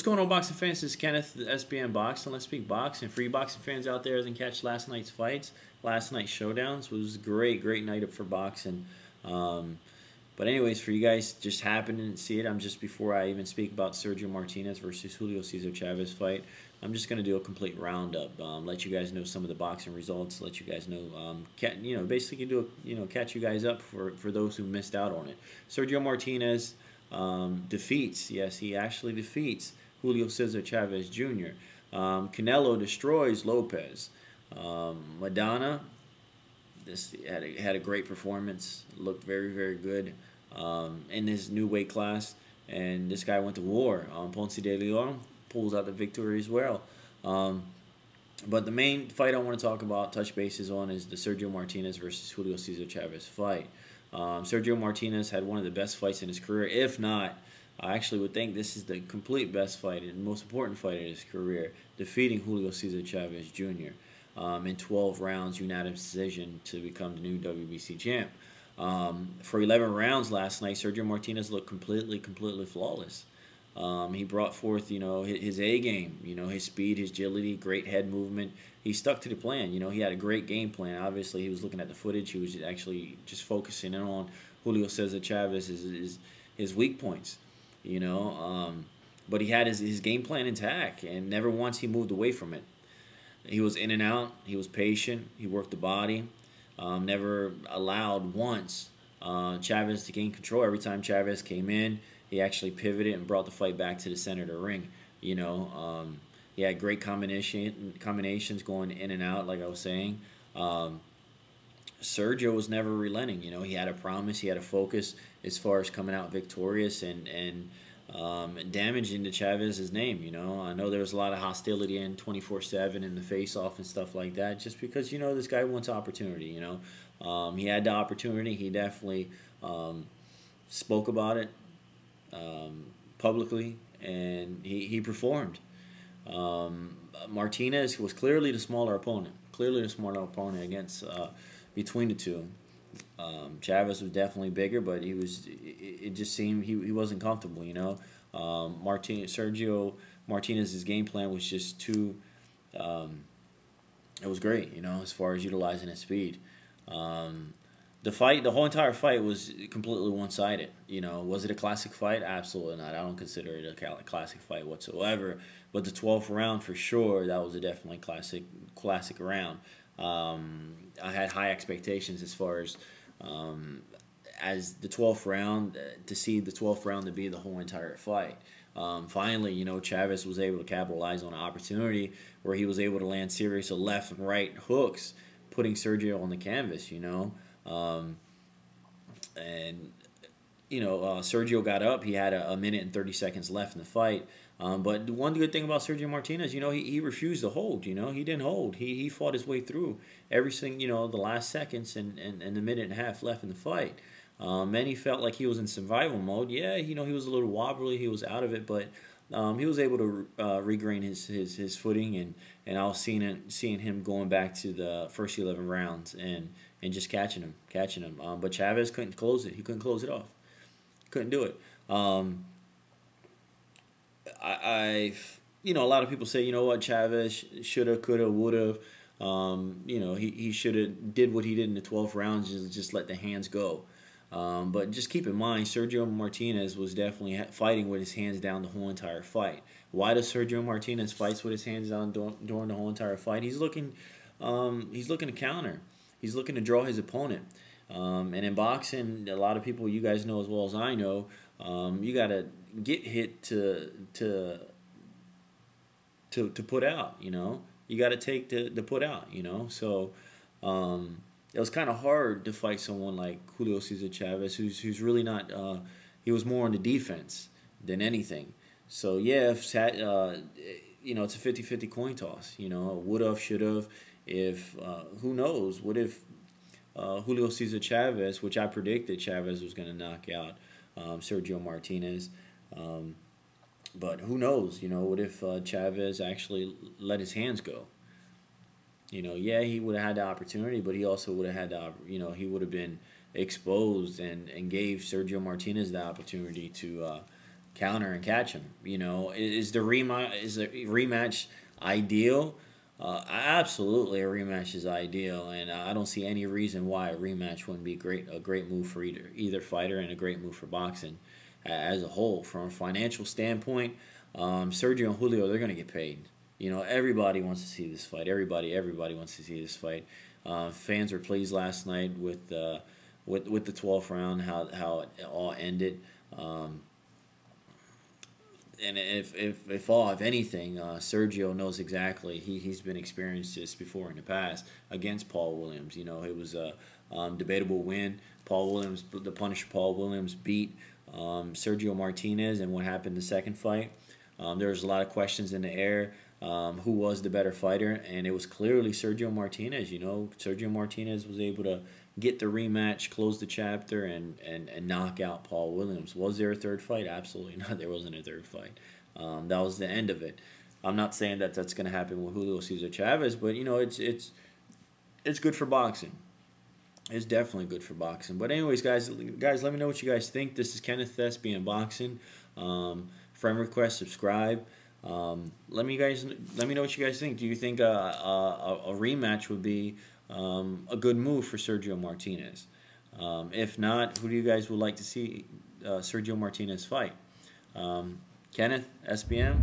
What's going on, boxing fans? This is Kenneth, the SBM Boxing. Let's speak boxing. For you boxing fans out there that didn't catch last night's fights, last night's showdowns was a great night up for boxing. But anyways, for you guys just happened to see it, just before I even speak about Sergio Martinez versus Julio Cesar Chavez fight, I'm just going to do a complete roundup, let you guys know some of the boxing results, let you guys know, basically catch you guys up for those who missed out on it. Sergio Martinez defeats, yes, he actually defeats Julio Cesar Chavez Jr. Canelo destroys Lopez. Madonna, this had a great performance, looked very good in his new weight class, and this guy went to war. Ponce de Leon pulls out the victory as well. But the main fight I want to talk about, touch bases on, is the Sergio Martinez versus Julio Cesar Chavez fight. Sergio Martinez had one of the best fights in his career. If not, I actually would think this is the complete best fight and most important fight in his career, defeating Julio Cesar Chavez Jr. In 12 rounds, unanimous decision to become the new WBC champ. For 11 rounds last night, Sergio Martinez looked completely flawless. He brought forth, his A game, his speed, his agility, great head movement. He stuck to the plan. He had a great game plan. Obviously, he was looking at the footage. He was actually just focusing in on Julio Cesar Chavez, his weak points, But he had his game plan intact, and never once he moved away from it. He was in and out. He was patient. He worked the body. Never allowed once Chavez to gain control. Every time Chavez came in, he actually pivoted and brought the fight back to the center of the ring. He had great combinations going in and out, like I was saying. Sergio was never relenting. He had a promise. He had a focus as far as coming out victorious and damaging to Chavez's name. I know there was a lot of hostility in 24/7 in the face-off and stuff like that, just because this guy wants opportunity. He had the opportunity. He definitely spoke about it publicly, and he performed. Martinez was clearly the smaller opponent. Against between the two. Chavez was definitely bigger, but it just seemed he wasn't comfortable, Sergio Martinez's game plan was just too, it was great, as far as utilizing his speed. The whole entire fight was completely one-sided. Was it a classic fight? Absolutely not. I don't consider it a classic fight whatsoever. But the 12th round, for sure, that was a definitely classic round. I had high expectations as far as the 12th round, to see the 12th round to be the whole entire fight. Finally, Chavez was able to capitalize on an opportunity where he was able to land series of left and right hooks, putting Sergio on the canvas, Sergio got up. He had a minute and 30 seconds left in the fight. But the one good thing about Sergio Martinez, he refused to hold. He didn't hold. He fought his way through everything, the last seconds and the minute and a half left in the fight. Many felt like he was in survival mode. Yeah, he was a little wobbly. He was out of it, but he was able to regain his footing, and I was seeing him going back to the first 11 rounds and just catching him. But Chavez couldn't close it. He couldn't close it off. Couldn't do it. A lot of people say, Chavez shoulda, coulda, woulda. He shoulda did what he did in the 12th rounds, just let the hands go. But just keep in mind, Sergio Martinez was definitely fighting with his hands down the whole entire fight. Why does Sergio Martinez fight with his hands down during the whole entire fight? He's looking to counter. He's looking to draw his opponent. And in boxing, a lot of people, you guys know as well as I know, you gotta get hit to put out. You gotta take to put out. So it was kind of hard to fight someone like Julio Cesar Chavez, who's really not. He was more on the defense than anything. So yeah, it's a 50-50 coin toss. Would have, should have. If who knows? What if Julio Cesar Chavez, which I predicted Chavez was going to knock out Sergio Martinez, but who knows? What if Chavez actually let his hands go? Yeah, he would have had the opportunity, but he also would have had he would have been exposed and gave Sergio Martinez the opportunity to counter and catch him. You know, is the rematch ideal? Absolutely, a rematch is ideal, and I don't see any reason why a rematch wouldn't be a great move for either fighter, and a great move for boxing as a whole. From a financial standpoint, Sergio and Julio, they're going to get paid. You know, everybody wants to see this fight. Everybody wants to see this fight. Fans were pleased last night with the 12th round, how it all ended. And if anything, Sergio knows exactly. He's been experienced this before in the past against Paul Williams. You know, it was a debatable win. The Punisher Paul Williams beat Sergio Martinez, and what happened the second fight? There was a lot of questions in the air. Who was the better fighter? And it was clearly Sergio Martinez. You know, Sergio Martinez was able to get the rematch, close the chapter, and knock out Paul Williams. Was there a third fight? Absolutely not. There wasn't a third fight. That was the end of it. I'm not saying that that's going to happen with Julio Cesar Chavez, but you know, it's good for boxing. It's definitely good for boxing. But anyways, guys, let me know what you guys think. This is Kenneth, SBM Boxing. Friend request, subscribe. Let me know what you guys think. Do you think a rematch would be a good move for Sergio Martinez? If not, who do you guys would like to see Sergio Martinez fight? Kenneth, SBM.